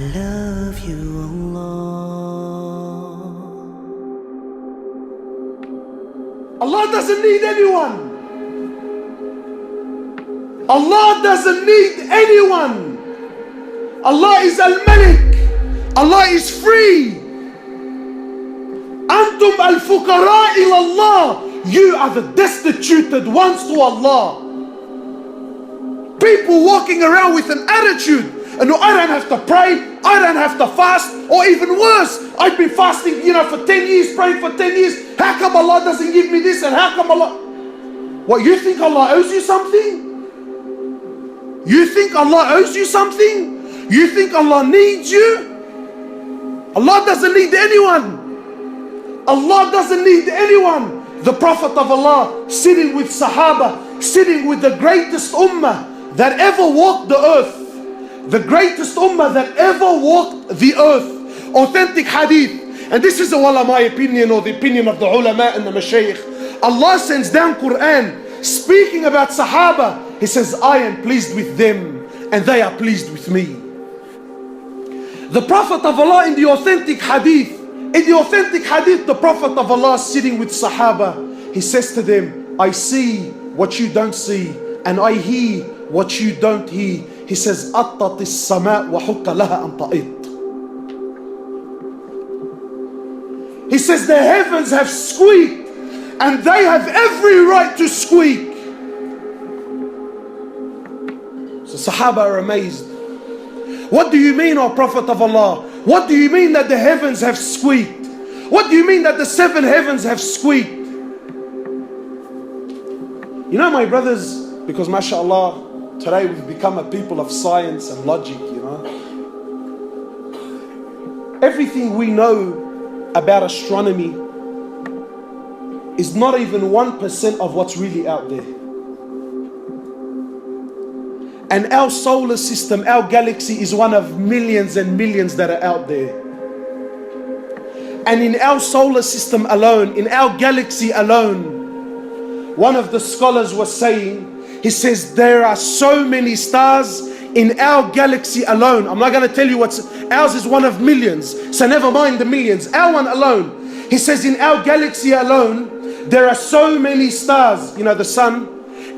love you, Allah. Allah doesn't need anyone. Allah doesn't need anyone. Allah is Al-Malik. Allah is free. Antum al-fuqara ila Allah. You are the destituted ones to Allah. People walking around with an attitude, and no, I don't have to pray, I don't have to fast, or even worse, I've been fasting, for 10 years, praying for 10 years. How come Allah doesn't give me this? And how come Allah... What, you think Allah owes you something? You think Allah owes you something? You think Allah needs you? Allah doesn't need anyone. Allah doesn't need anyone. The Prophet of Allah sitting with Sahaba, sitting with the greatest ummah that ever walked the earth. The greatest ummah that ever walked the earth. Authentic hadith. And this is my opinion, or the opinion of the ulama and the mashaykh. Allah sends down Quran speaking about Sahaba. He says, I am pleased with them and they are pleased with me. The Prophet of Allah in the authentic hadith, the Prophet of Allah sitting with Sahaba, he says to them, I see what you don't see, and I hear what you don't hear. He says, أَطَّتِ السَّمَاء وَحُكَّ لَهَا أَن تَئِطْ. He says, the heavens have squeaked, and they have every right to squeak. So Sahaba are amazed. What do you mean, O Prophet of Allah? What do you mean that the heavens have squeaked? What do you mean that the 7 heavens have squeaked? You know, my brothers, because mashallah, today we've become a people of science and logic, Everything we know about astronomy is not even 1% of what's really out there. And our solar system, our galaxy, is one of millions and millions that are out there. And in our solar system alone, in our galaxy alone, one of the scholars was saying, he says, there are so many stars in our galaxy alone. I'm not going to tell you what's, ours is one of millions. So never mind the millions, our one alone. He says in our galaxy alone, there are so many stars. The sun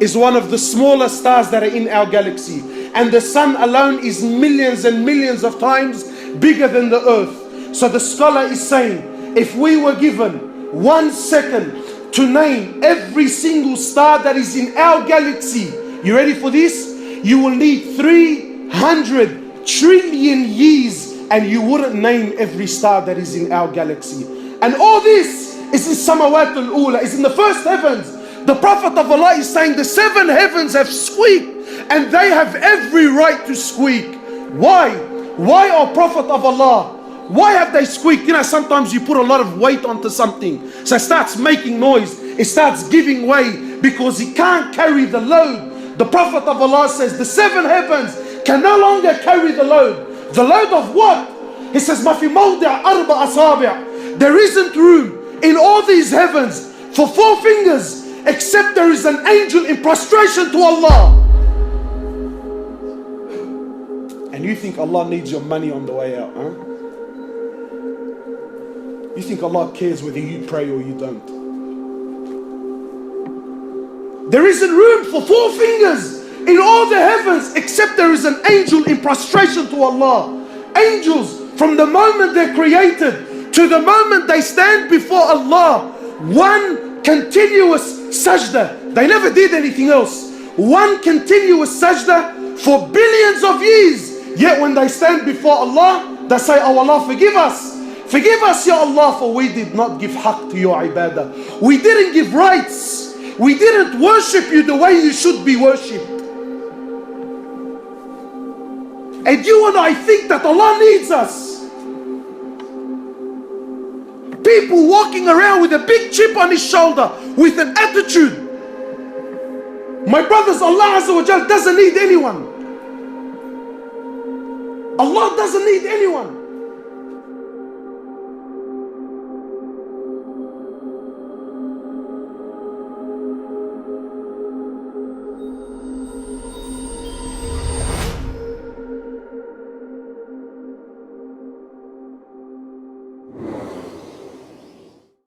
is one of the smaller stars that are in our galaxy. And the sun alone is millions and millions of times bigger than the earth. So the scholar is saying, if we were given 1 second to name every single star that is in our galaxy, you ready for this? You will need 300 trillion years and you wouldn't name every star that is in our galaxy. And all this is in Samawat al-Ula, is in the first heavens. The Prophet of Allah is saying the 7 heavens have squeaked and they have every right to squeak. Why? Why, O Prophet of Allah? Why have they squeaked? Sometimes you put a lot of weight onto something, so it starts making noise, it starts giving way because it can't carry the load. The Prophet of Allah says the 7 heavens can no longer carry the load. The load of what? He says, مَا فِي مَوْضِعَ أَرْبَعَ أَصَابِعَ. There isn't room in all these heavens for 4 fingers, except there is an angel in prostration to Allah. And you think Allah needs your money on the way out, huh? You think Allah cares whether you pray or you don't? There isn't room for 4 fingers in all the heavens except there is an angel in prostration to Allah. Angels, from the moment they're created to the moment they stand before Allah, one continuous sajda. They never did anything else. One continuous sajda for billions of years. Yet when they stand before Allah, they say, oh Allah, forgive us. Forgive us, Ya Allah, for we did not give haqq to your ibadah. We didn't give rights. We didn't worship you the way you should be worshipped. And you and I think that Allah needs us. People walking around with a big chip on his shoulder, with an attitude. My brothers, Allah Azza wa Jal doesn't need anyone. Allah doesn't need anyone.